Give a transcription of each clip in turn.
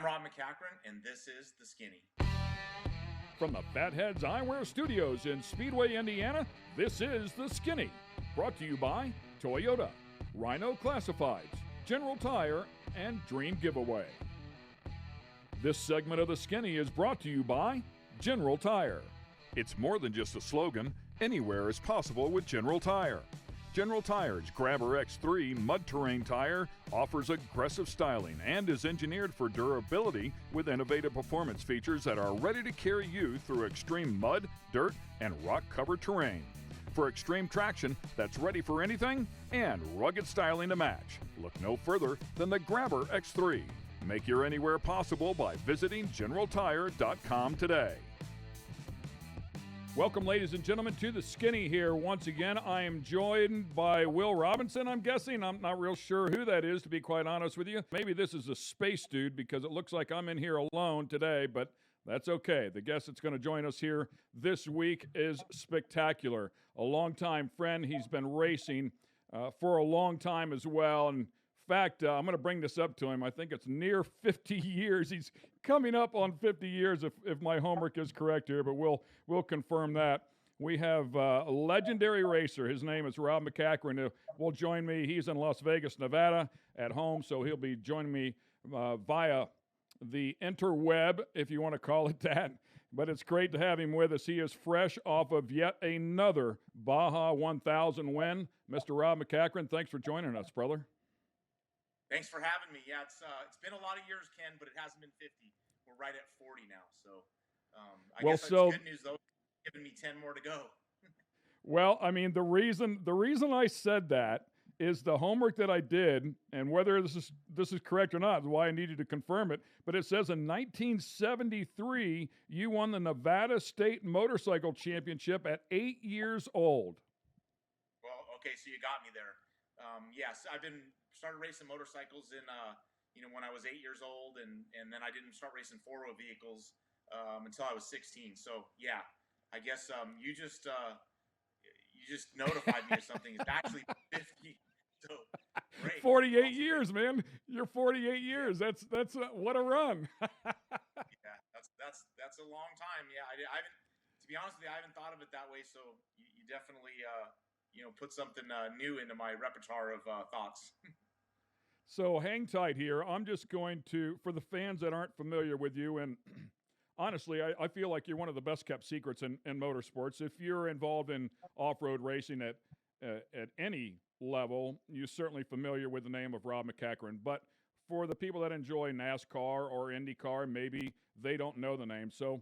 Rob MacCachren, and this is The Skinny. From the Fatheadz Eyewear Studios in Speedway, Indiana, this is The Skinny. Brought to you by Toyota, Rhino Classifieds, General Tire, and Dream Giveaway. This segment of The Skinny is brought to you by General Tire. It's more than just a slogan. Anywhere is possible with General Tire. General Tire's Grabber X3 mud terrain tire offers aggressive styling and is engineered for durability with innovative performance features that are ready to carry you through extreme mud, dirt, and rock-covered terrain. For extreme traction that's ready for anything and rugged styling to match, look no further than the Grabber X3. Make your anywhere possible by visiting GeneralTire.com today. Welcome, ladies and gentlemen, to The Skinny here. Once again, I am joined by Will Robinson, I'm guessing. I'm not real sure who that is, to be quite honest with you. Maybe this is a space dude because it looks like I'm in here alone today, but that's okay. The guest that's going to join us here this week is spectacular. A longtime friend. He's been racing for a long time as well. And in fact, I'm going to bring this up to him. I think it's near 50 years. He's coming up on 50 years if my homework is correct here, but we'll confirm that. We have a legendary racer. His name is Rob MacCachren, who will join me. He's in Las Vegas, Nevada at home, so he'll be joining me via the interweb, if you want to call it that. But it's great to have him with us. He is fresh off of yet another Baja 1000 win. Mr. Rob MacCachren, thanks for joining us, brother. Thanks for having me. Yeah, it's been a lot of years, Ken, but it hasn't been 50. We're right at 40 now. So I guess that's good news, though. It's giving me 10 more to go. Well, I mean, the reason I said that is the homework that I did, and whether this is correct or not is why I needed to confirm it. But it says in 1973, you won the Nevada State Motorcycle Championship at 8 years old. Well, okay, so you got me there. Yes, I've started racing motorcycles in when I was 8 years old, and then I didn't start racing four-wheel vehicles until I was 16. So yeah, I guess you just notified me of something. It's actually 50. So great. 48 years, man. You're 48 years. That's what a run. Yeah, that's a long time. Yeah, I haven't. To be honest with you, I haven't thought of it that way. So you definitely put something new into my repertoire of thoughts. So hang tight here. I'm just going to, for the fans that aren't familiar with you, and honestly, I feel like you're one of the best kept secrets in motorsports. If you're involved in off-road racing at any level, you're certainly familiar with the name of Rob MacCachren. But for the people that enjoy NASCAR or IndyCar, maybe they don't know the name. So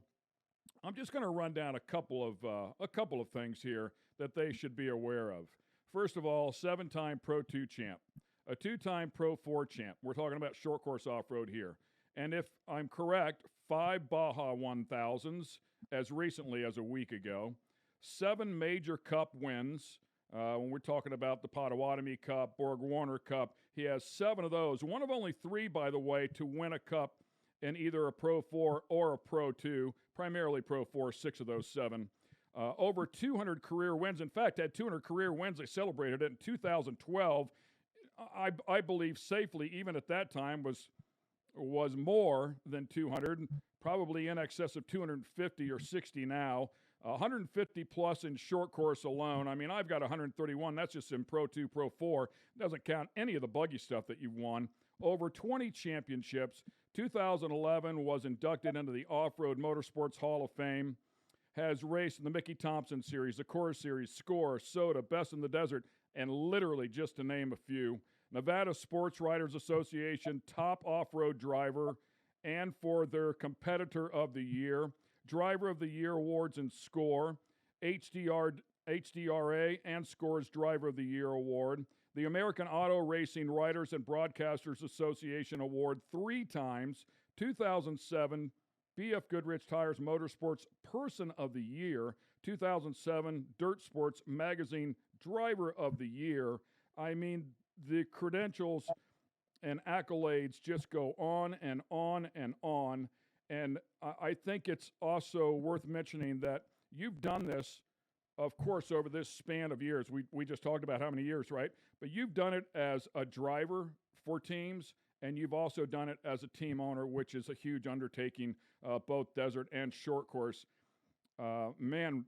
I'm just going to run down a couple of things here that they should be aware of. First of all, 7-time Pro 2 champ, a 2-time Pro 4 champ. We're talking about short course off-road here. And if I'm correct, 5 Baja 1000s as recently as a week ago, 7 major Cup wins. When we're talking about the Potawatomi Cup, Borg-Warner Cup, he has 7 of those. One of only 3, by the way, to win a Cup in either a Pro 4 or a Pro 2, primarily Pro 4, 6 of those 7. Over 200 career wins. In fact, had 200 career wins. They celebrated it in 2012. I believe safely, even at that time, was more than 200, probably in excess of 250 or 60 now. 150 plus in short course alone. I mean, I've got 131. That's just in Pro 2, Pro 4. Doesn't count any of the buggy stuff that you've won. Over 20 championships. 2011 was inducted into the Off-Road Motorsports Hall of Fame. Has raced in the Mickey Thompson Series, the Coors Series, Score, Soda, Best in the Desert, and literally just to name a few. Nevada Sports Writers Association top off-road driver, and for their Competitor of the Year, Driver of the Year awards in Score, HDRA and Score's Driver of the Year award, the American Auto Racing Writers and Broadcasters Association award 3 times, 2007 BF Goodrich Tires Motorsports Person of the Year, 2007 Dirt Sports Magazine Driver of the Year. I mean, the credentials and accolades just go on and on and on. And I think it's also worth mentioning that you've done this, of course, over this span of years. We just talked about how many years, right? But you've done it as a driver for teams, and you've also done it as a team owner, which is a huge undertaking, both desert and short course. Man,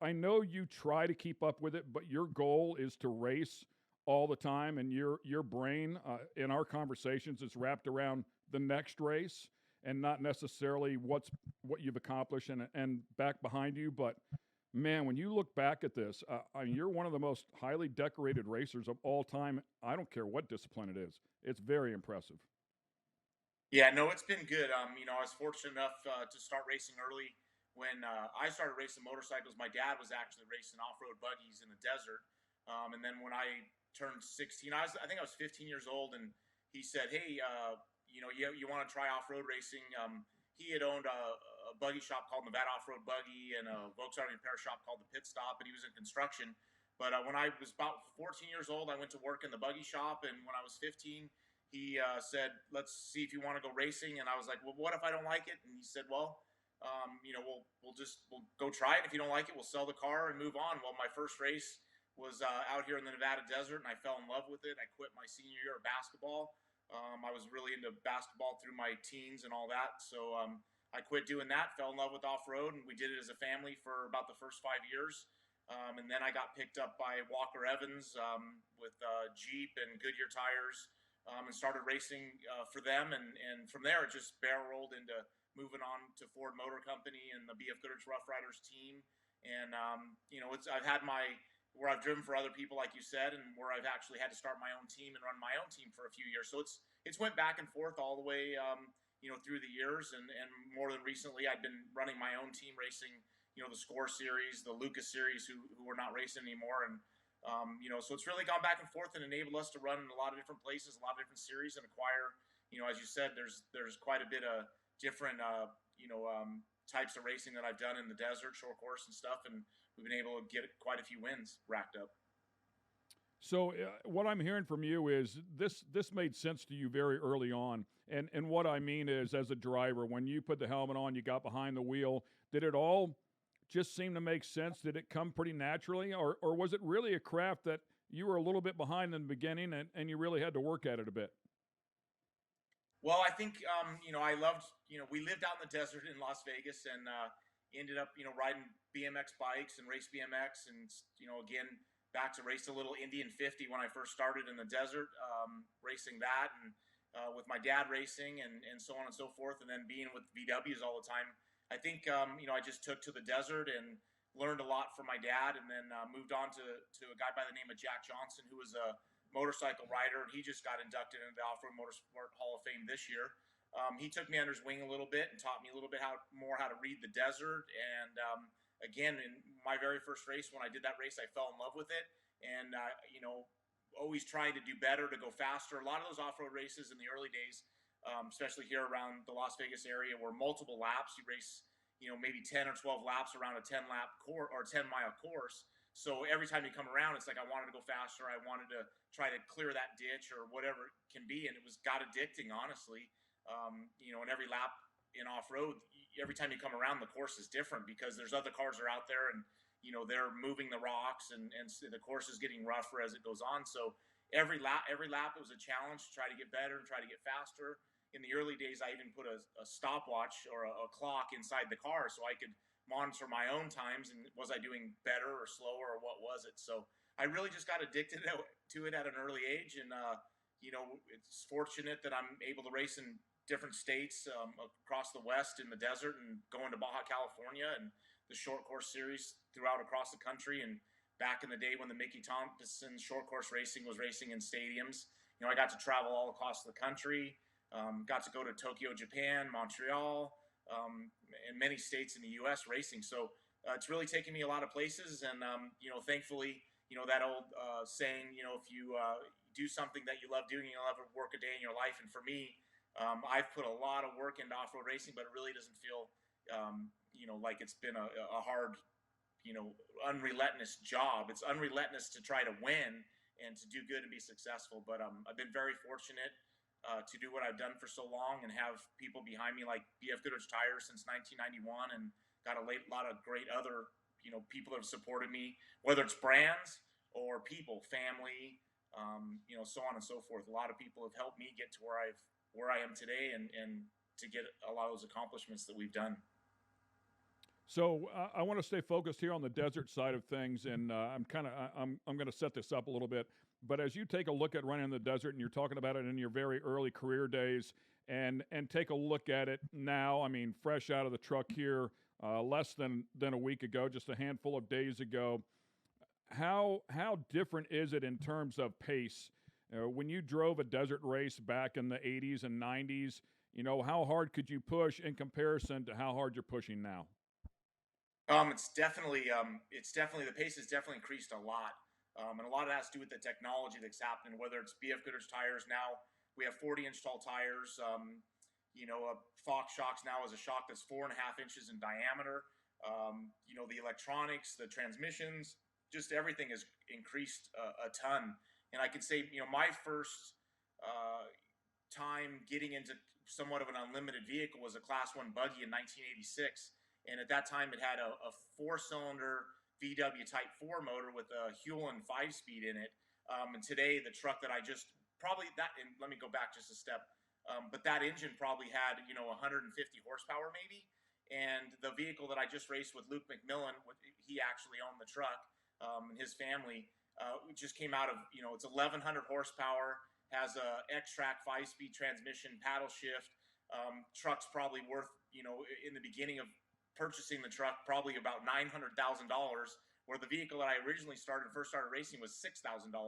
I know you try to keep up with it, but your goal is to race all the time, and your brain in our conversations is wrapped around the next race and not necessarily what you've accomplished and back behind you. But man, when you look back at this, you're one of the most highly decorated racers of all time. I don't care what discipline it is; it's very impressive. Yeah, no, it's been good. I was fortunate enough to start racing early. When I started racing motorcycles, my dad was actually racing off-road buggies in the desert. And then when I turned 16, I think I was 15 years old, and he said, "Hey, you want to try off-road racing?" He had owned a buggy shop called Nevada Off-Road Buggy and a Volkswagen repair shop called the Pit Stop, and he was in construction. But when I was about 14 years old, I went to work in the buggy shop, and when I was 15, he said, "Let's see if you want to go racing." And I was like, "Well, what if I don't like it?" And he said, "Well, we'll go try it. If you don't like it, we'll sell the car and move on." Well, my first race was out here in the Nevada desert, and I fell in love with it. I quit my senior year of basketball. I was really into basketball through my teens and all that. So I quit doing that, fell in love with off-road, and we did it as a family for about the first 5 years. And then I got picked up by Walker Evans with Jeep and Goodyear tires, and started racing for them. And from there, it just barrel rolled into moving on to Ford Motor Company and the BF Goodrich Rough Riders team. And, I've had where I've driven for other people, like you said, and where I've actually had to start my own team and run my own team for a few years. So it's went back and forth all the way, through the years. And more than recently, I've been running my own team racing, the Score Series, the Lucas Series, who are not racing anymore. And, so it's really gone back and forth and enabled us to run in a lot of different places, a lot of different series, and acquire, as you said, there's quite a bit of different, types of racing that I've done in the desert, short course and stuff. And we've been able to get quite a few wins racked up. So what I'm hearing from you is this made sense to you very early on. And what I mean is, as a driver, when you put the helmet on, you got behind the wheel, did it all just seem to make sense? Did it come pretty naturally? Or was it really a craft that you were a little bit behind in the beginning and you really had to work at it a bit? Well, I think, I loved, we lived out in the desert in Las Vegas, and ended up, riding BMX bikes and race BMX. And, again, back to race a little Indian 50 when I first started in the desert, racing that, and with my dad racing, and so on and so forth. And then being with VWs all the time. I think, I just took to the desert and learned a lot from my dad, and then moved on to a guy by the name of Jack Johnson, who was a motorcycle rider, and he just got inducted into the Off-Road Motorsport Hall of Fame this year. He took me under his wing a little bit and taught me a little bit how to read the desert. And again, in my very first race, when I did that race, I fell in love with it. And always trying to do better, to go faster. A lot of those off-road races in the early days, especially here around the Las Vegas area, were multiple laps. You race, maybe 10 or 12 laps around a 10-lap course or 10-mile course. So every time you come around, it's like I wanted to go faster. I wanted to try to clear that ditch or whatever it can be. And it got addicting, honestly. And every lap in off-road, every time you come around, the course is different because there's other cars are out there, and, they're moving the rocks, and the course is getting rougher as it goes on. So every lap it was a challenge to try to get better and try to get faster. In the early days, I even put a stopwatch or a clock inside the car so I could monitor my own times, and was I doing better or slower, or what was it? So I really just got addicted to it at an early age. And it's fortunate that I'm able to race in different states across the West in the desert, and going to Baja, California, and the short course series throughout across the country. And back in the day when the Mickey Thompson short course racing was racing in stadiums, I got to travel all across the country, got to go to Tokyo, Japan, Montreal, and many states in the U.S. racing. So it's really taken me a lot of places. And, thankfully, that old saying, if you do something that you love doing, you'll never work a day in your life. And for me, I've put a lot of work into off-road racing, but it really doesn't feel, like it's been a hard, unrelentless job. It's unrelentless to try to win and to do good and be successful. But I've been very fortunate to do what I've done for so long, and have people behind me like BF Goodrich Tires since 1991, and got a lot of great other, people that have supported me, whether it's brands or people, family, so on and so forth. A lot of people have helped me get to where I am today, and to get a lot of those accomplishments that we've done. So I want to stay focused here on the desert side of things, and I'm going to set this up a little bit. But as you take a look at running in the desert, and you're talking about it in your very early career days, and take a look at it now, I mean, fresh out of the truck here, less than a week ago, just a handful of days ago. How different is it in terms of pace? When you drove a desert race back in the 80s and 90s, how hard could you push in comparison to how hard you're pushing now? It's definitely the pace has definitely increased a lot, and a lot of that has to do with the technology that's happening. Whether it's BF Goodrich tires now, we have 40-inch tall tires. A Fox shocks now is a shock that's 4.5 inches in diameter. The electronics, the transmissions, just everything has increased a ton. And I can say, my first time getting into somewhat of an unlimited vehicle was a Class 1 buggy in 1986. And at that time, it had a 4-cylinder VW Type 4 motor with a Hewland 5-speed in it. And today, the truck that I just and let me go back just a step. But that engine probably had 150 horsepower maybe. And the vehicle that I just raced with Luke McMillan, he actually owned the truck, and his family. It just came out of it's 1,100 horsepower, has a X-Track 5-speed transmission, paddle shift. Truck's probably worth in the beginning of purchasing the truck probably about $900,000, where the vehicle that I originally first started racing was $6,000.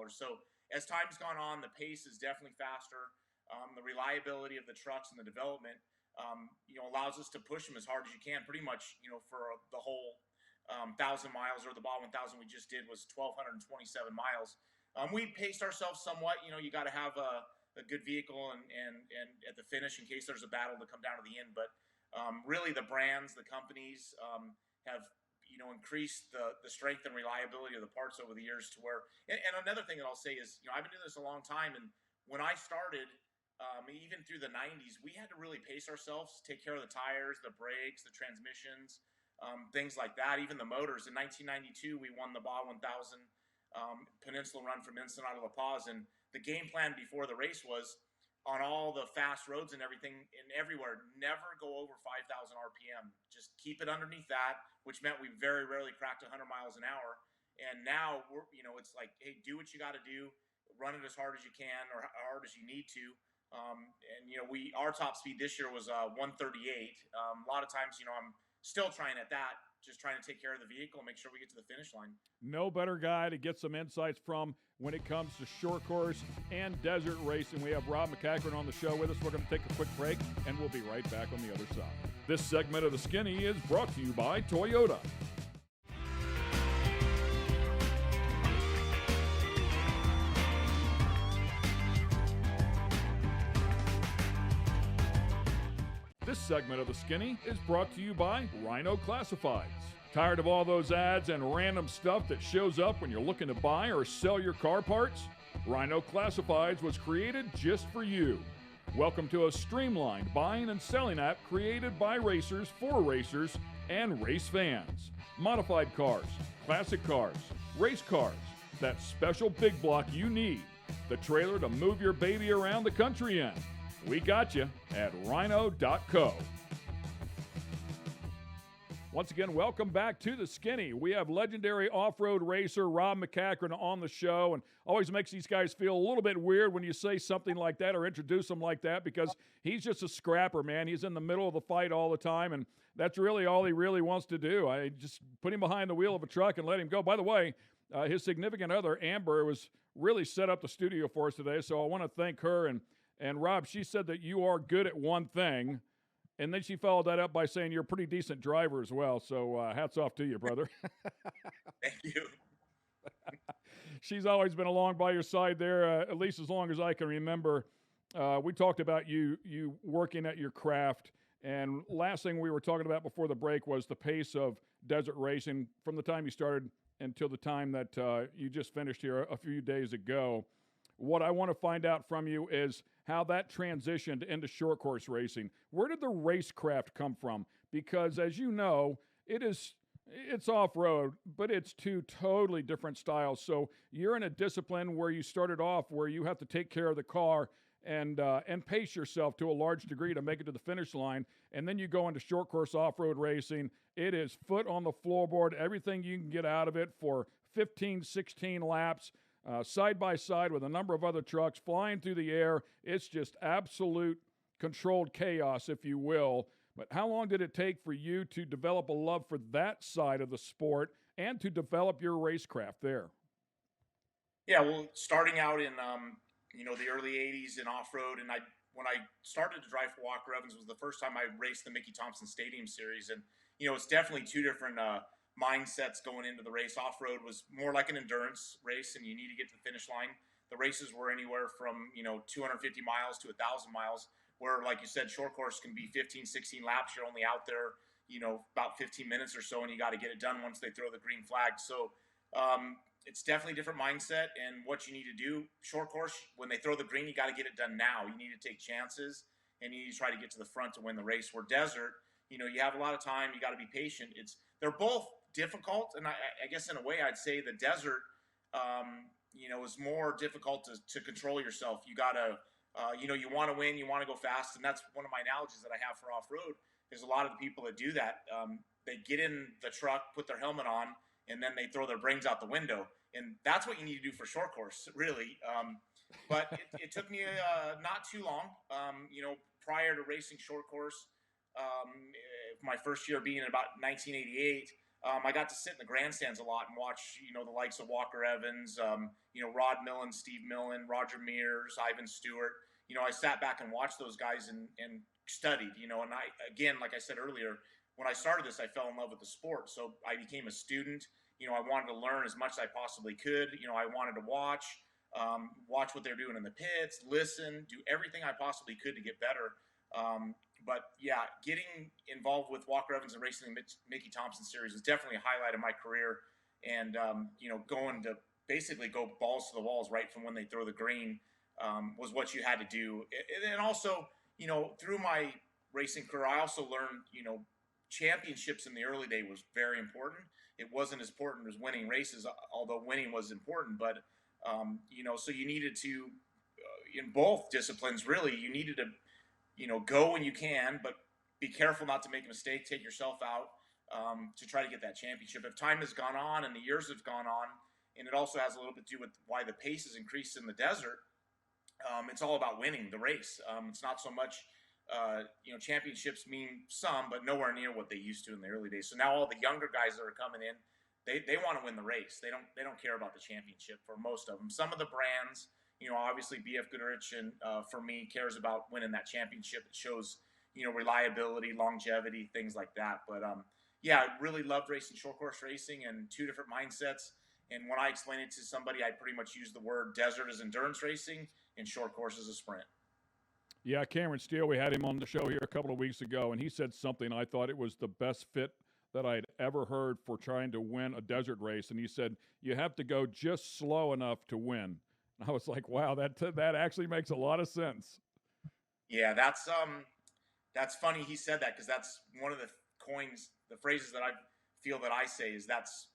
So as time's gone on, the pace is definitely faster. The reliability of the trucks and the development, allows us to push them as hard as you can. Pretty much, for the whole 1,000 miles, or the Baja 1,000 we just did was 1,227 miles. We paced ourselves somewhat. You got to have a good vehicle and at the finish in case there's a battle to come down to the end. But really, the brands, the companies have increased the strength and reliability of the parts over the years to where. And another thing that I'll say is, I've been doing this a long time, and when I started, even through the 90s, we had to really pace ourselves, take care of the tires, the brakes, the transmissions, things like that. Even the motors. In 1992, we won the Baja 1000 Peninsula Run from Ensenada to La Paz, and the game plan before the race was, on all the fast roads and everything and everywhere, never go over 5,000 RPM. Just keep it underneath that, which meant we very rarely cracked 100 miles an hour. And now it's like, hey, do what you got to do, run it as hard as you can or hard as you need to. Our top speed this year was 138. A lot of times, I'm still trying at that, just trying to take care of the vehicle and make sure we get to the finish line. No better guy to get some insights from when it comes to short course and desert racing. We have Rob MacCachren on the show with us. We're going to take a quick break, and we'll be right back on the other side. This segment of The Skinny is brought to you by Toyota. This segment of The Skinny is brought to you by Rhino Classifieds. Tired of all those ads and random stuff that shows up when you're looking to buy or sell your car parts? Rhino Classifieds was created just for you. Welcome to a streamlined buying and selling app created by racers for racers and race fans. Modified cars, classic cars, race cars, that special big block you need, the trailer to move your baby around the country in. We got you at rhino.co. Once again, welcome back to The Skinny. We have legendary off-road racer Rob MacCachren on the show, and always makes these guys feel a little bit weird when you say something like that or introduce them like that, because he's just a scrapper, man. He's in the middle of the fight all the time, and that's really all he really wants to do. I just put him behind the wheel of a truck and let him go. By the way, his significant other, Amber, was really set up the studio for us today, so I want to thank her. And Rob, she said that you are good at one thing, and then she followed that up by saying you're a pretty decent driver as well. So hats off to you, brother. Thank you. She's always been along by your side there, at least as long as I can remember. We talked about you working at your craft, and last thing we were talking about before the break was the pace of desert racing from the time you started until the time that you just finished here a few days ago. What I want to find out from you is how that transitioned into short course racing. Where did the racecraft come from? Because as you know, it is It's off road, but it's two totally different styles. So you're in a discipline where you started off where you have to take care of the car and pace yourself to a large degree to make it to the finish line, and then you go into short course off road racing. It is foot on the floorboard, everything you can get out of it for 15, 16 laps. Side by side with a number of other trucks flying through the air. It's just absolute controlled chaos, if you will. But how long did it take for you to develop a love for that side of the sport and to develop your racecraft there? Yeah, well, starting out in the early '80s in off road, and when I started to drive for Walker Evans was the first time I raced the Mickey Thompson Stadium Series, and it's definitely two different mindsets going into the race. Off road was more like an endurance race, and you need to get to the finish line. The races were anywhere from 250 miles to 1,000 miles, where, like you said, short course can be 15, 16 laps. You're only out there about 15 minutes or so, and you got to get it done once they throw the green flag. So it's definitely a different mindset and what you need to do. Short course, when they throw the green, you got to get it done now. You need to take chances, and you need to try to get to the front to win the race. Where desert, you have a lot of time. You got to be patient. They're both difficult, and I guess in a way I'd say the desert, is more difficult to control yourself. You got to, you want to win, you want to go fast, and that's one of my analogies that I have for off-road. There's a lot of the people that do that. They get in the truck, put their helmet on, and then they throw their brains out the window. And that's what you need to do for short course, really. But it took me not too long, prior to racing short course, my first year being in about 1988, I got to sit in the grandstands a lot and watch, the likes of Walker Evans, Rod Millen, Steve Millen, Roger Mears, Ivan Stewart. I sat back and watched those guys and studied, and again, like I said earlier, when I started this, I fell in love with the sport. So I became a student. I wanted to learn as much as I possibly could. I wanted to watch what they're doing in the pits, listen, do everything I possibly could to get better. But yeah, getting involved with Walker Evans and racing the Mickey Thompson Series was definitely a highlight of my career. And, going to basically go balls to the walls right from when they throw the green was what you had to do. And also, through my racing career, I also learned, championships in the early day was very important. It wasn't as important as winning races, although winning was important. But, so you needed to, in both disciplines, really, you needed to, go when you can, but be careful not to make a mistake, take yourself out to try to get that championship. If time has gone on and the years have gone on, and it also has a little bit to do with why the pace has increased in the desert, it's all about winning the race. It's not so much, championships mean some, but nowhere near what they used to in the early days. So now all the younger guys that are coming in, they want to win the race. They don't care about the championship for most of them. Some of the brands, obviously BF Goodrich and for me cares about winning that championship. It shows, reliability, longevity, things like that. But yeah, I really loved racing short course racing and two different mindsets. And when I explain it to somebody, I pretty much use the word desert as endurance racing and short course as a sprint. Yeah, Cameron Steele, we had him on the show here a couple of weeks ago, and he said something I thought it was the best fit that I'd ever heard for trying to win a desert race. And he said, you have to go just slow enough to win. And I was like, wow, that actually makes a lot of sense. Yeah, that's funny he said that, because that's one of the phrases that I feel that I say is that's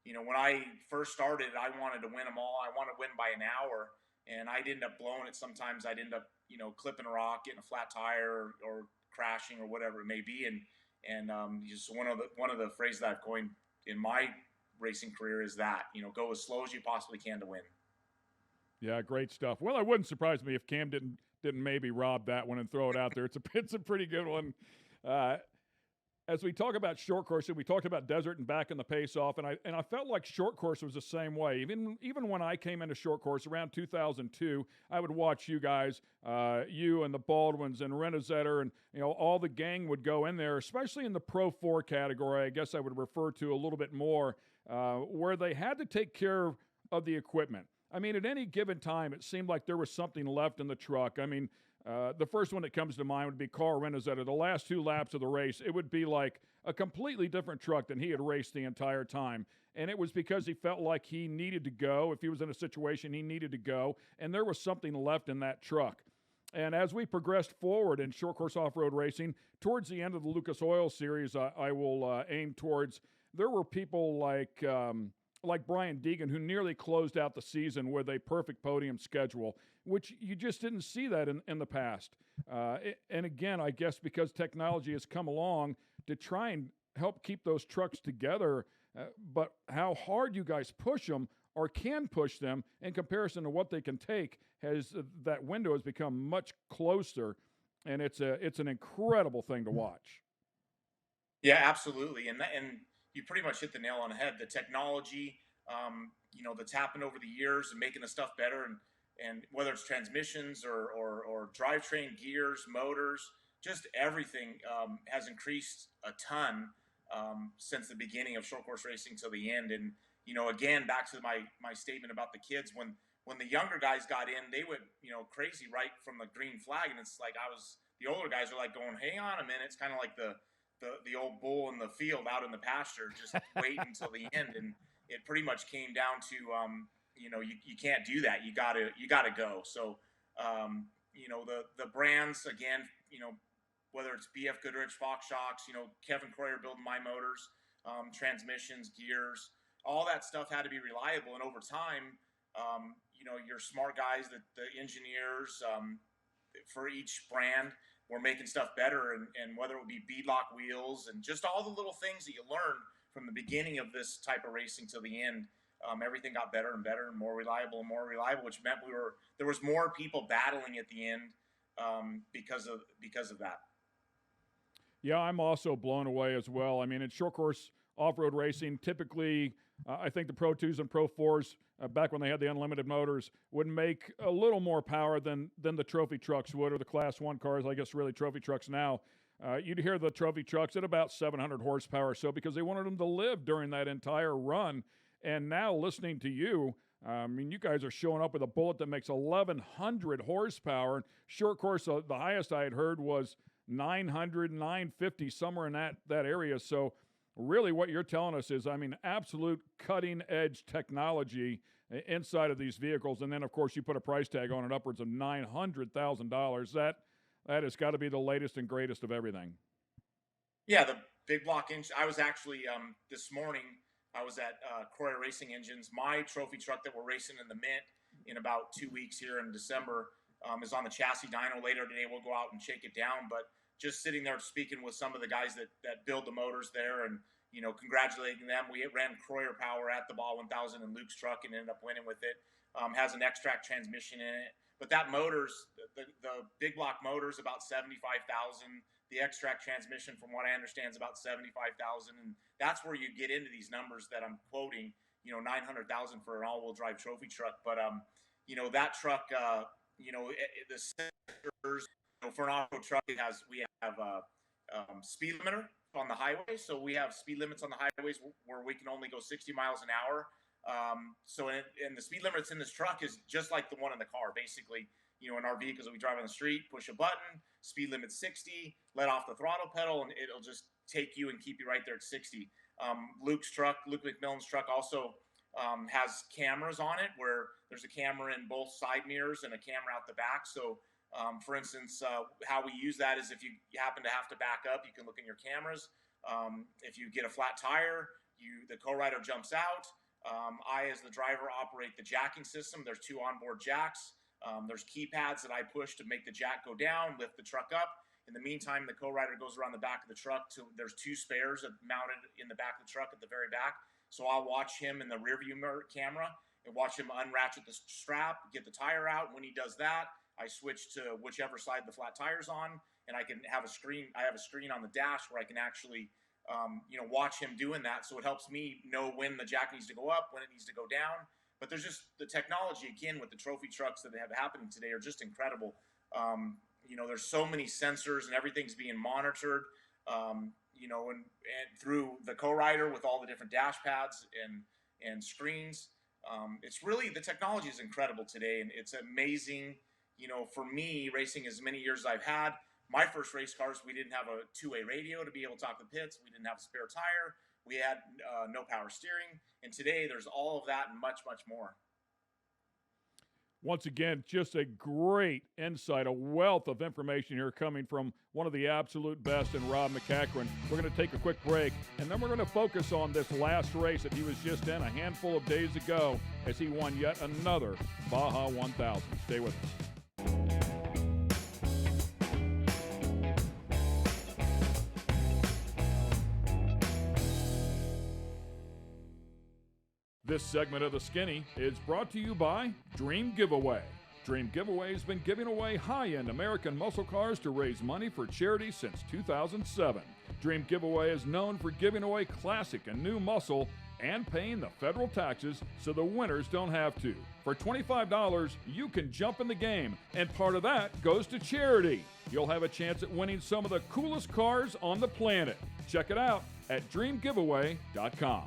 when I first started, I wanted to win them all. I wanted to win by an hour, and I'd end up blowing it. Sometimes I'd end up, clipping a rock, getting a flat tire, or crashing, or whatever it may be. And just one of the phrases that I've coined in my racing career is that, go as slow as you possibly can to win. Yeah, great stuff. Well, it wouldn't surprise me if Cam didn't maybe rob that one and throw it out there. It's a pretty good one. As we talk about short course, we talked about desert and backing the pace off, and I felt like short course was the same way. Even when I came into short course around 2002, I would watch you guys, you and the Baldwins and Renazetter, and all the gang would go in there, especially in the Pro 4 category. I guess I would refer to a little bit more, where they had to take care of the equipment. I mean, at any given time, it seemed like there was something left in the truck. I mean, the first one that comes to mind would be Carl Renazetter. The last two laps of the race, it would be like a completely different truck than he had raced the entire time. And it was because he felt like he needed to go. If he was in a situation, he needed to go. And there was something left in that truck. And as we progressed forward in short course off road racing, towards the end of the Lucas Oil series, I will aim towards. There were people like Brian Deegan, who nearly closed out the season with a perfect podium schedule, which you just didn't see that in the past. And again, I guess because technology has come along to try and help keep those trucks together, but how hard you guys push them or can push them in comparison to what they can take has that window has become much closer, and it's an incredible thing to watch. Yeah, absolutely. And you pretty much hit the nail on the head. The technology, that's happened over the years and making the stuff better, and whether it's transmissions or drivetrain, gears, motors, just everything has increased a ton since the beginning of short course racing till the end. And again, back to my statement about the kids, when the younger guys got in, they went crazy right from the green flag, and it's like the older guys are like going, hang on a minute. It's kind of like the old bull in the field out in the pasture, just wait until the end. And it pretty much came down to you can't do that. You gotta go. So the brands, again, whether it's BF Goodrich, Fox Shocks, Kevin Croyer building my motors, transmissions, gears, all that stuff had to be reliable. And over time, your smart guys, the engineers for each brand were making stuff better. And whether it would be beadlock wheels and just all the little things that you learn from the beginning of this type of racing till the end, everything got better and better and more reliable, which meant there was more people battling at the end because of that. Yeah, I'm also blown away as well. I mean, in short course off-road racing, typically, I think the Pro 2s and Pro 4s, back when they had the unlimited motors, would make a little more power than the trophy trucks would, or the Class 1 cars, I guess really trophy trucks now. You'd hear the trophy trucks at about 700 horsepower or so because they wanted them to live during that entire run. And now listening to you, I mean, you guys are showing up with a bullet that makes 1,100 horsepower. Short course, the highest I had heard was 900, 950, somewhere in that area. So really what you're telling us is, I mean, absolute cutting-edge technology inside of these vehicles. And then, of course, you put a price tag on it upwards of $900,000. That has got to be the latest and greatest of everything. Yeah, the big block engine. I was actually, this morning, I was at Croyer Racing Engines. My trophy truck that we're racing in the Mint in about 2 weeks here in December is on the chassis dyno. Later today, we'll go out and shake it down. But just sitting there speaking with some of the guys that build the motors there and, congratulating them. We ran Croyer Power at the Baja 1000 in Luke's truck and ended up winning with it. Has an X-Track transmission in it. But that motor's, the big block motor's about $75,000. The X-Track transmission, from what I understand, is about $75,000. And that's where you get into these numbers that I'm quoting, $900,000 for an all-wheel drive trophy truck. But, that truck, the sensors, for an off-road truck, we have speed limiter on the highway. So we have speed limits on the highways where we can only go 60 miles an hour. And the speed limits in this truck is just like the one in the car. Basically, in our vehicles that we drive on the street, push a button, speed limit 60, let off the throttle pedal, and it'll just take you and keep you right there at 60. Luke McMillan's truck also has cameras on it, where there's a camera in both side mirrors and a camera out the back. So, for instance, how we use that is if you happen to have to back up, you can look in your cameras. If you get a flat tire, the co-rider jumps out. I, as the driver, operate the jacking system. There's 2 onboard jacks. There's keypads that I push to make the jack go down, lift the truck up. In the meantime, the co-rider goes around the back of the truck. There's 2 spares mounted in the back of the truck at the very back. So I'll watch him in the rearview mirror camera and watch him unratchet the strap, get the tire out. When he does that, I switch to whichever side the flat tire's on, and I can have a screen. I have a screen on the dash where I can actually watch him doing that. So it helps me know when the jack needs to go up, when it needs to go down. But there's just the technology, again, with the trophy trucks that have happening today are just incredible. There's so many sensors and everything's being monitored, and through the co-rider with all the different dash pads and screens. It's really, the technology is incredible today, and it's amazing. For me, racing as many years as I've had, my first race cars, we didn't have a 2-way radio to be able to talk to the pits. We didn't have a spare tire. We had no power steering. And today there's all of that and much, much more. Once again, just a great insight, a wealth of information here coming from one of the absolute best in Rob MacCachren. We're going to take a quick break, and then we're going to focus on this last race that he was just in a handful of days ago as he won yet another Baja 1000. Stay with us. This segment of The Skinny is brought to you by Dream Giveaway. Dream Giveaway has been giving away high-end American muscle cars to raise money for charity since 2007. Dream Giveaway is known for giving away classic and new muscle and paying the federal taxes so the winners don't have to. For $25, you can jump in the game, and part of that goes to charity. You'll have a chance at winning some of the coolest cars on the planet. Check it out at dreamgiveaway.com.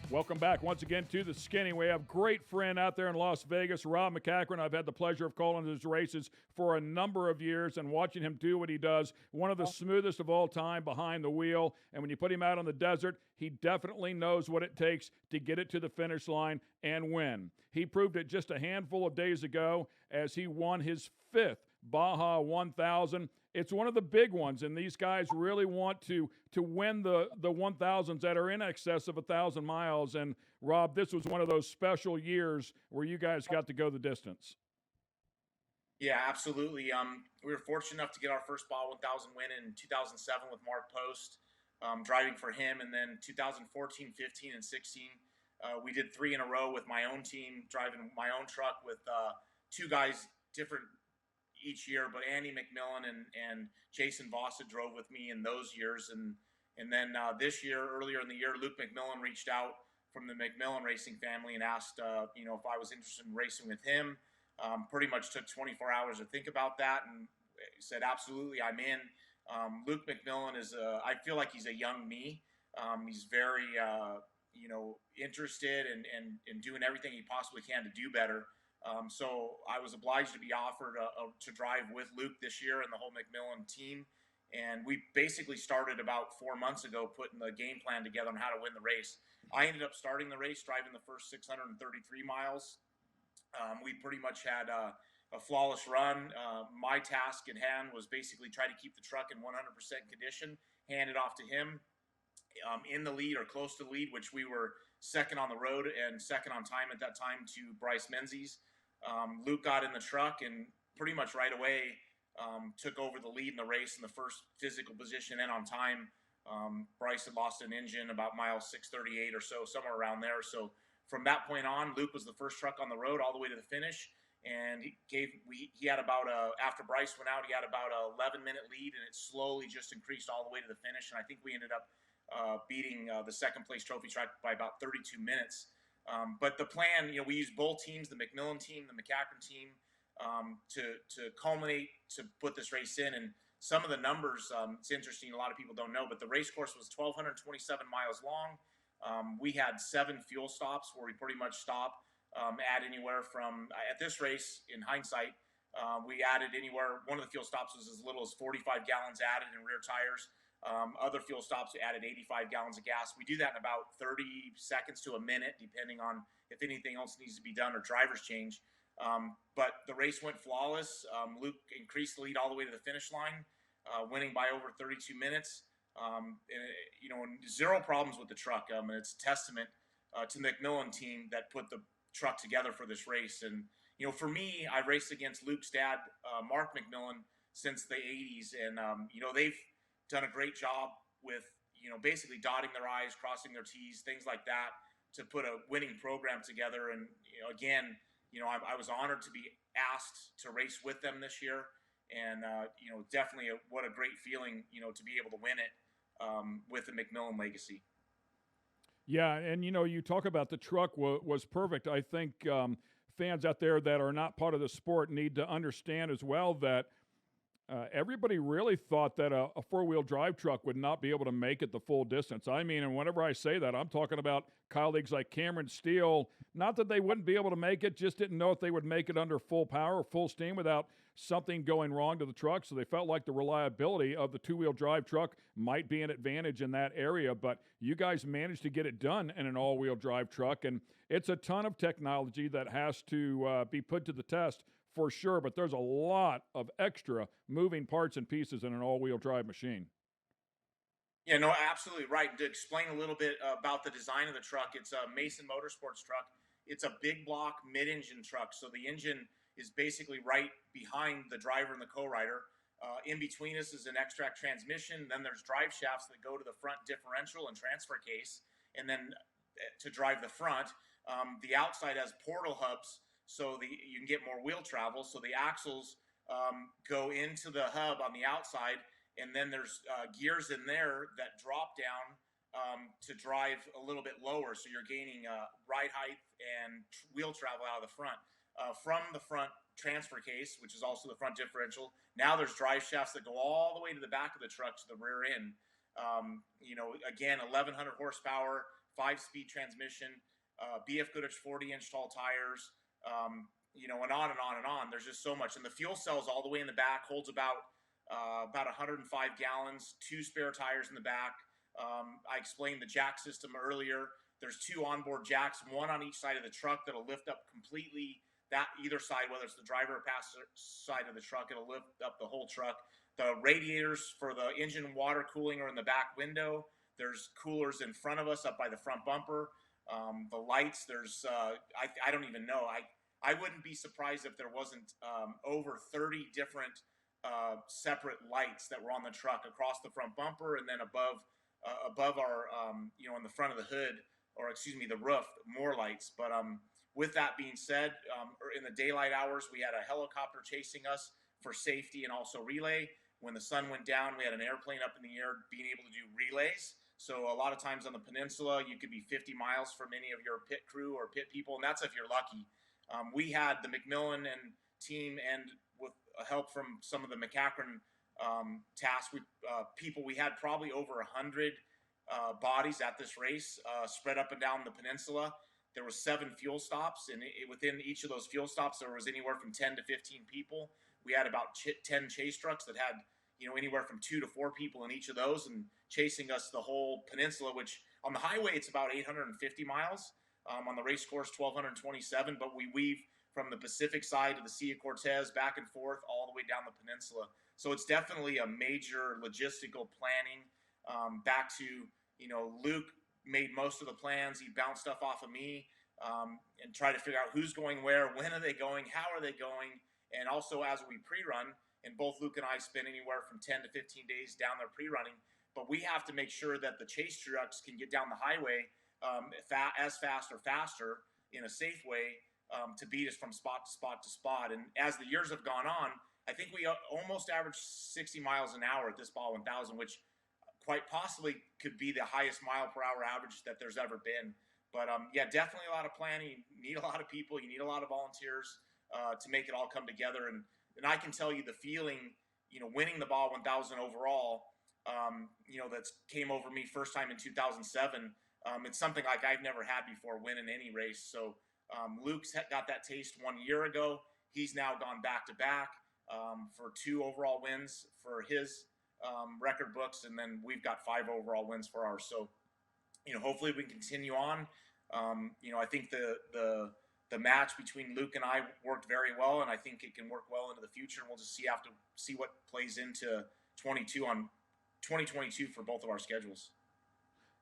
Welcome back once again to The Skinny. We have a great friend out there in Las Vegas, Rob MacCachren. I've had the pleasure of calling his races for a number of years and watching him do what he does. One of the smoothest of all time behind the wheel. And when you put him out on the desert, he definitely knows what it takes to get it to the finish line and win. He proved it just a handful of days ago as he won his 5th Baja 1000. It's one of the big ones, and these guys really want to win the 1000s that are in excess of 1,000 miles. And, Rob, this was one of those special years where you guys got to go the distance. Yeah, absolutely. We were fortunate enough to get our first Baja 1000 win in 2007 with Mark Post, driving for him. And then 2014, 15, and 16, we did 3 in a row with my own team, driving my own truck with 2 guys different each year, but Andy McMillan and Jason Vossa drove with me in those years. And then this year, earlier in the year, Luke McMillan reached out from the McMillan Racing family and asked, if I was interested in racing with him. Pretty much took 24 hours to think about that and said, absolutely, I'm in. Luke McMillan I feel like he's a young me. He's very, interested and doing everything he possibly can to do better. So I was obliged to be offered to drive with Luke this year and the whole McMillan team. And we basically started about 4 months ago putting the game plan together on how to win the race. I ended up starting the race, driving the first 633 miles. We pretty much had a flawless run. My task at hand was basically try to keep the truck in 100% condition, hand it off to him in the lead or close to the lead, which we were second on the road and second on time at that time to Bryce Menzies. Luke got in the truck and pretty much right away took over the lead in the race in the first physical position and on time. Bryce had lost an engine about mile 638 or so, somewhere around there. So from that point on, Luke was the first truck on the road all the way to the finish. And he had about after Bryce went out, he had about a 11-minute lead, and it slowly just increased all the way to the finish. And I think we ended up beating the second place trophy truck by about 32 minutes. But the plan, we used both teams, the McMillan team, the MacCachren team, to culminate, to put this race in. And some of the numbers, it's interesting, a lot of people don't know, but the race course was 1,227 miles long. We had 7 fuel stops where we pretty much stop, add anywhere from, at this race, in hindsight, we added anywhere, one of the fuel stops was as little as 45 gallons added in rear tires. Other fuel stops added 85 gallons of gas. We do that in about 30 seconds to a minute, depending on if anything else needs to be done or drivers change. But the race went flawless. Luke increased the lead all the way to the finish line, winning by over 32 minutes. And zero problems with the truck. And it's a testament to the McMillan team that put the truck together for this race. And, for me, I raced against Luke's dad, Mark McMillan, since the 80s. And, they've done a great job with, basically dotting their I's, crossing their T's, things like that, to put a winning program together. And, again, I was honored to be asked to race with them this year. And, definitely what a great feeling, to be able to win it with the McMillan legacy. Yeah, and, you talk about the truck was perfect. I think fans out there that are not part of the sport need to understand as well that everybody really thought that a four-wheel drive truck would not be able to make it the full distance. I mean, and whenever I say that, I'm talking about colleagues like Cameron Steele. Not that they wouldn't be able to make it, just didn't know if they would make it under full power or full steam without something going wrong to the truck. So they felt like the reliability of the two-wheel drive truck might be an advantage in that area. But you guys managed to get it done in an all-wheel drive truck, and it's a ton of technology that has to be put to the test for sure, but there's a lot of extra moving parts and pieces in an all-wheel drive machine. Yeah, no, absolutely right. To explain a little bit about the design of the truck, it's a Mason Motorsports truck. It's a big block mid-engine truck, so the engine is basically right behind the driver and the co-rider. In between us is an X-Track transmission. Then there's drive shafts that go to the front differential and transfer case, and then to drive the front, the outside has portal hubs, so you can get more wheel travel. So the axles go into the hub on the outside, and then there's gears in there that drop down to drive a little bit lower. So you're gaining ride height and wheel travel out of the front. From the front transfer case, which is also the front differential, now there's drive shafts that go all the way to the back of the truck to the rear end. Again, 1,100 horsepower, 5-speed transmission, BF Goodrich 40-inch tall tires, and on and on and on. There's just so much. And the fuel cell's all the way in the back, holds about 105 gallons, 2 spare tires in the back. I explained the jack system earlier. There's 2 onboard jacks, one on each side of the truck that'll lift up completely that either side, whether it's the driver or passenger side of the truck, it'll lift up the whole truck. The radiators for the engine water cooling are in the back window. There's coolers in front of us up by the front bumper. The lights, there's, I don't even know. I wouldn't be surprised if there wasn't over 30 different separate lights that were on the truck across the front bumper, and then above our, on the front of the hood, or excuse me, the roof, more lights. But with that being said, in the daylight hours, we had a helicopter chasing us for safety and also relay. When the sun went down, we had an airplane up in the air being able to do relays. So a lot of times on the peninsula, you could be 50 miles from any of your pit crew or pit people, and that's if you're lucky. We had the McMillan and team, and with help from some of the MacCachren tasks, we had probably over 100 bodies at this race spread up and down the peninsula. There were 7 fuel stops, and within each of those fuel stops, there was anywhere from 10 to 15 people. We had about 10 chase trucks that had, anywhere from 2 to 4 people in each of those, and chasing us the whole peninsula, which on the highway, it's about 850 miles. On the race course, 1,227, but we weave from the Pacific side to the Sea of Cortez, back and forth, all the way down the peninsula. So it's definitely a major logistical planning. Back to, Luke made most of the plans. He bounced stuff off of me and tried to figure out who's going where, when are they going, how are they going, and also as we pre-run, and both Luke and I spend anywhere from 10 to 15 days down there pre-running, but we have to make sure that the chase trucks can get down the highway as fast or faster in a safe way to beat us from spot to spot to spot. And as the years have gone on, I think we almost average 60 miles an hour at this Baja 1000, which quite possibly could be the highest mile per hour average that there's ever been. But definitely a lot of planning. You need a lot of people. You need a lot of volunteers to make it all come together. And I can tell you the feeling, winning the Baja 1000 overall, that came over me first time in 2007. It's something like I've never had before, winning any race. So Luke's got that taste 1 year ago. He's now gone back to back for 2 overall wins for his record books, and then we've got 5 overall wins for ours. So, hopefully we can continue on. I think the match between Luke and I worked very well, and I think it can work well into the future. And we'll just see what plays into 2022 for both of our schedules.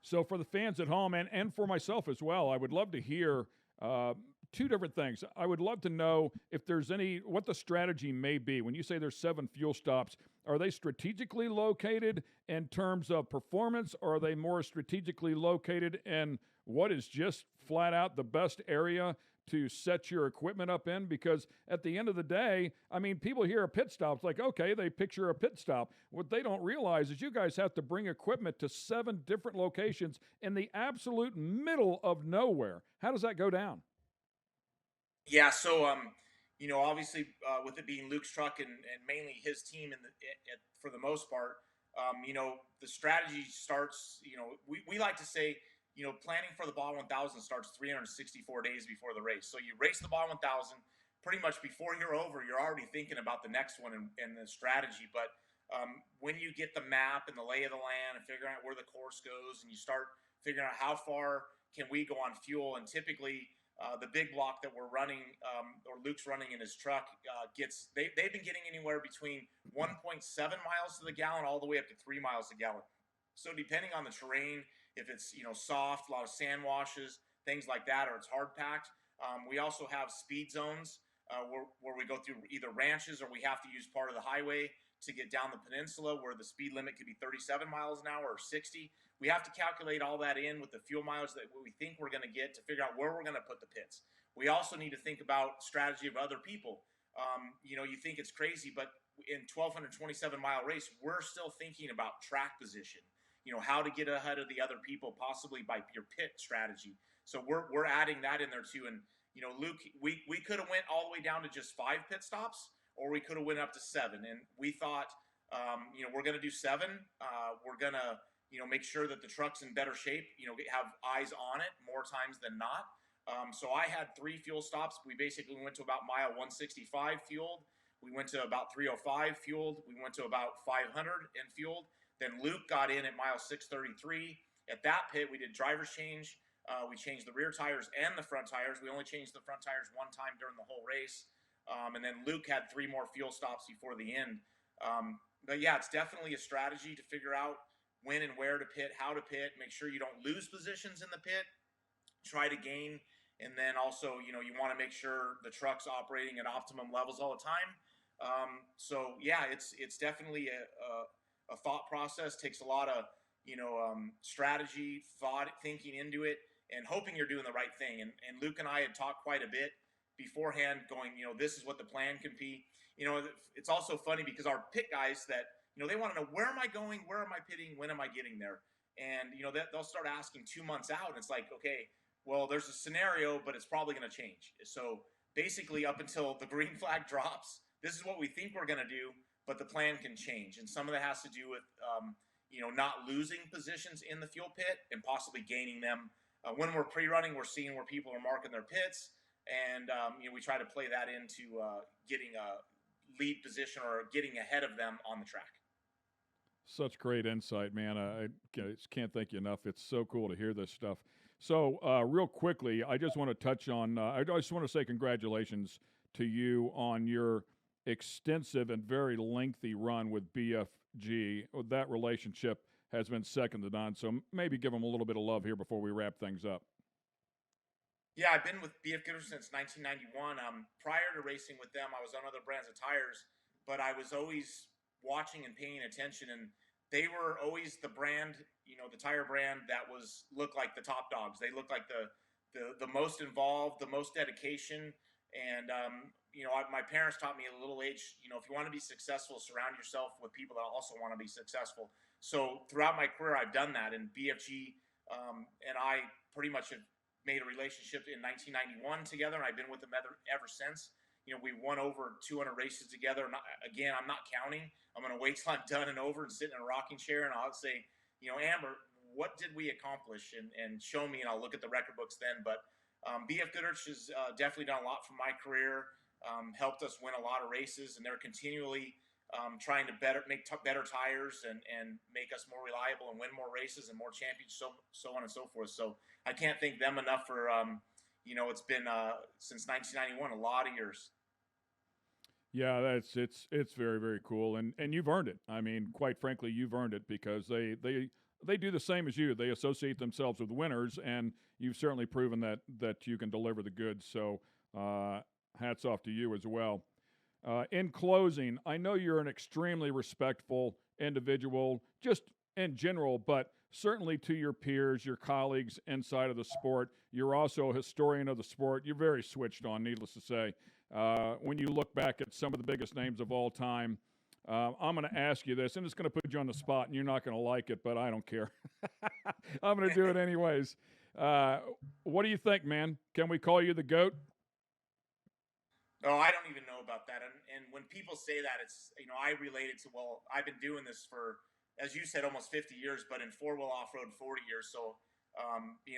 So for the fans at home and for myself as well, I would love to hear 2 different things. I would love to know if there's what the strategy may be. When you say there's 7 fuel stops, are they strategically located in terms of performance, or are they more strategically located in what is just flat out the best area to set your equipment up in? Because at the end of the day, people hear a pit stop, it's like, okay, they picture a pit stop. What they don't realize is you guys have to bring equipment to 7 different locations in the absolute middle of nowhere. How does that go down? Yeah, so obviously with it being Luke's truck and mainly his team for the most part, the strategy starts, we like to say, planning for the Baja 1000 starts 364 days before the race. So you race the Baja 1000, pretty much before you're over, you're already thinking about the next one and the strategy. But when you get the map and the lay of the land and figuring out where the course goes, and you start figuring out how far can we go on fuel, and typically the big block that we're running, or Luke's running in his truck, they've been getting anywhere between 1.7 miles to the gallon all the way up to 3 miles a gallon. So depending on the terrain, if it's soft, a lot of sand washes, things like that, or it's hard packed. We also have speed zones where we go through either ranches or we have to use part of the highway to get down the peninsula, where the speed limit could be 37 miles an hour or 60. We have to calculate all that in with the fuel mileage that we think we're going to get to figure out where we're going to put the pits. We also need to think about strategy of other people. You think it's crazy, but in 1,227 mile race, we're still thinking about track position. How to get ahead of the other people, possibly by your pit strategy. So we're adding that in there too. And Luke, we could have went all the way down to just 5 pit stops, or we could have went up to 7. And we thought, we're going to do 7. We're going to, make sure that the truck's in better shape, have eyes on it more times than not. So I had 3 fuel stops. We basically went to about mile 165 fueled. We went to about 305 fueled. We went to about 500 and fueled. Then Luke got in at mile 633. At that pit, we did driver's change. We changed the rear tires and the front tires. We only changed the front tires one time during the whole race. And then Luke had 3 more fuel stops before the end. But yeah, it's definitely a strategy to figure out when and where to pit, how to pit, make sure you don't lose positions in the pit, try to gain. And then also, you want to make sure the truck's operating at optimum levels all the time. So yeah, it's definitely a thought process, takes a lot of strategy, thinking into it, and hoping you're doing the right thing. And Luke and I had talked quite a bit beforehand, going, this is what the plan can be. It's also funny because our pit guys that they want to know, where am I going, where am I pitting, when am I getting there, and they'll start asking 2 months out. And it's like, okay, well, there's a scenario, but it's probably going to change. So basically, up until the green flag drops, this is what we think we're going to do. But the plan can change, and some of that has to do with not losing positions in the fuel pit and possibly gaining them. When we're pre-running, we're seeing where people are marking their pits, and we try to play that into getting a lead position or getting ahead of them on the track. Such great insight, man. I just can't thank you enough. It's so cool to hear this stuff. So real quickly, I just want to touch on, I just want to say congratulations to you on your extensive and very lengthy run with BFG. That relationship has been second to none. So maybe give them a little bit of love here before we wrap things up. Yeah, I've been with BFG since 1991. Prior to racing with them, I was on other brands of tires, but I was always watching and paying attention, and they were always the brand, the tire brand that looked like the top dogs. They looked like the most involved, the most dedication. And my parents taught me at a little age, if you want to be successful, surround yourself with people that also want to be successful. So throughout my career, I've done that, and BFG and I pretty much have made a relationship in 1991 together, and I've been with them ever since. We won over 200 races together. And again, I'm not counting. I'm going to wait till I'm done and over and sit in a rocking chair, and I'll say, Amber, what did we accomplish? And show me, and I'll look at the record books then. But BF Goodrich has definitely done a lot for my career, helped us win a lot of races, and they're continually trying to make better tires and make us more reliable and win more races and more champions, so on and so forth. So I can't thank them enough for, it's been since 1991, a lot of years. Yeah, it's very, very cool, and you've earned it. I mean, quite frankly, you've earned it because they do the same as you. They associate themselves with winners, and you've certainly proven that you can deliver the goods. So hats off to you as well. In closing, I know you're an extremely respectful individual, just in general, but certainly to your peers, your colleagues inside of the sport. You're also a historian of the sport. You're very switched on, needless to say. When you look back at some of the biggest names of all time, I'm going to ask you this, and it's going to put you on the spot, and you're not going to like it, but I don't care. I'm going to do it anyways. What do you think, man? Can we call you the GOAT? Oh, I don't even know about that. And when people say that, it's, I relate it to, well, I've been doing this for, as you said, almost 50 years, but in four-wheel off-road, 40 years. So,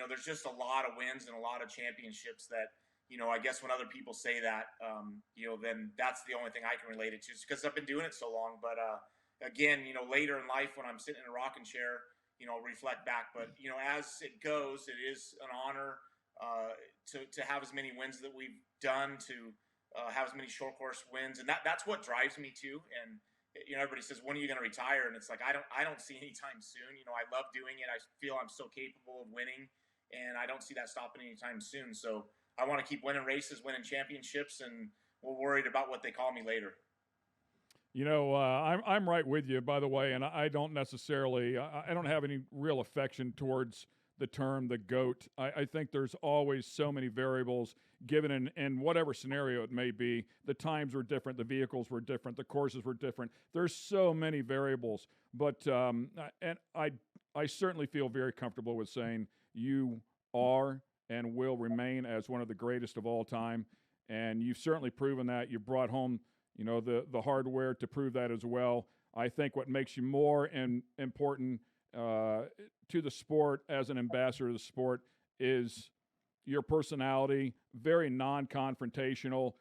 there's just a lot of wins and a lot of championships that, I guess when other people say that, then that's the only thing I can relate it to, because I've been doing it so long. But again, later in life when I'm sitting in a rocking chair, reflect back. But, as it goes, it is an honor to have as many wins that we've done, to have as many short course wins, and that's what drives me too. And everybody says, when are you going to retire? And it's like, I don't see any time soon. I love doing it. I feel I'm so capable of winning, and I don't see that stopping anytime soon. So I want to keep winning races, winning championships, and we're worried about what they call me later. I'm right with you, by the way, and I don't necessarily, I don't have any real affection towards the term the GOAT. I think there's always so many variables given in whatever scenario it may be. The times were different, the vehicles were different, the courses were different. There's so many variables, but and I certainly feel very comfortable with saying you are and will remain as one of the greatest of all time, and you've certainly proven that. You brought home, the hardware to prove that as well. I think what makes you more important to the sport as an ambassador to the sport is your personality, very non-confrontational.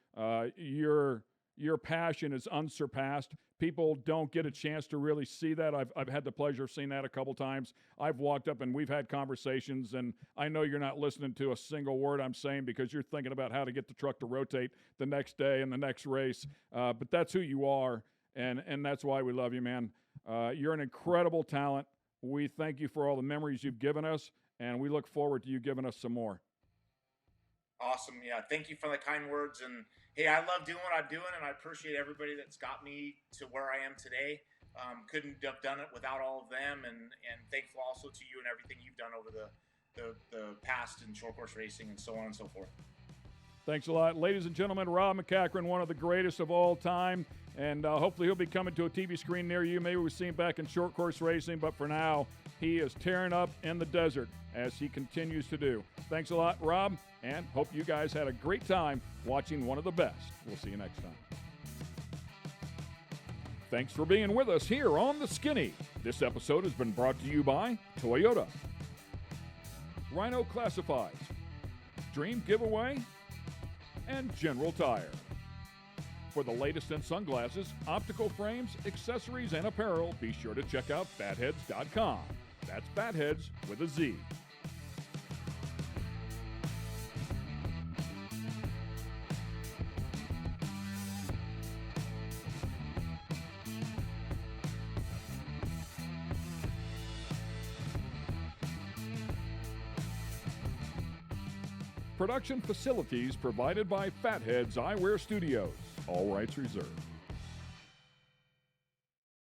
Your passion is unsurpassed. People don't get a chance to really see that. I've had the pleasure of seeing that a couple times. I've walked up and we've had conversations, and I know you're not listening to a single word I'm saying because you're thinking about how to get the truck to rotate the next day and the next race. But that's who you are, and that's why we love you, man. You're an incredible talent. We thank you for all the memories you've given us, and we look forward to you giving us some more. Awesome. Yeah. Thank you for the kind words. And hey, I love doing what I'm doing, and I appreciate everybody that's got me to where I am today. Couldn't have done it without all of them, and thankful also to you and everything you've done over the past in short course racing and so on and so forth. Thanks a lot. Ladies and gentlemen, Rob MacCachren, one of the greatest of all time, and hopefully he'll be coming to a TV screen near you. Maybe we'll see him back in short course racing, but for now, he is tearing up in the desert as he continues to do. Thanks a lot, Rob, and hope you guys had a great time watching one of the best. We'll see you next time. Thanks for being with us here on The Skinny. This episode has been brought to you by Toyota, Rhino Classifieds, Dream Giveaway, and General Tire. For the latest in sunglasses, optical frames, accessories, and apparel, be sure to check out Fatheadz.com. That's Fatheadz with a Z. Production facilities provided by Fatheadz Eyewear Studios. All rights reserved.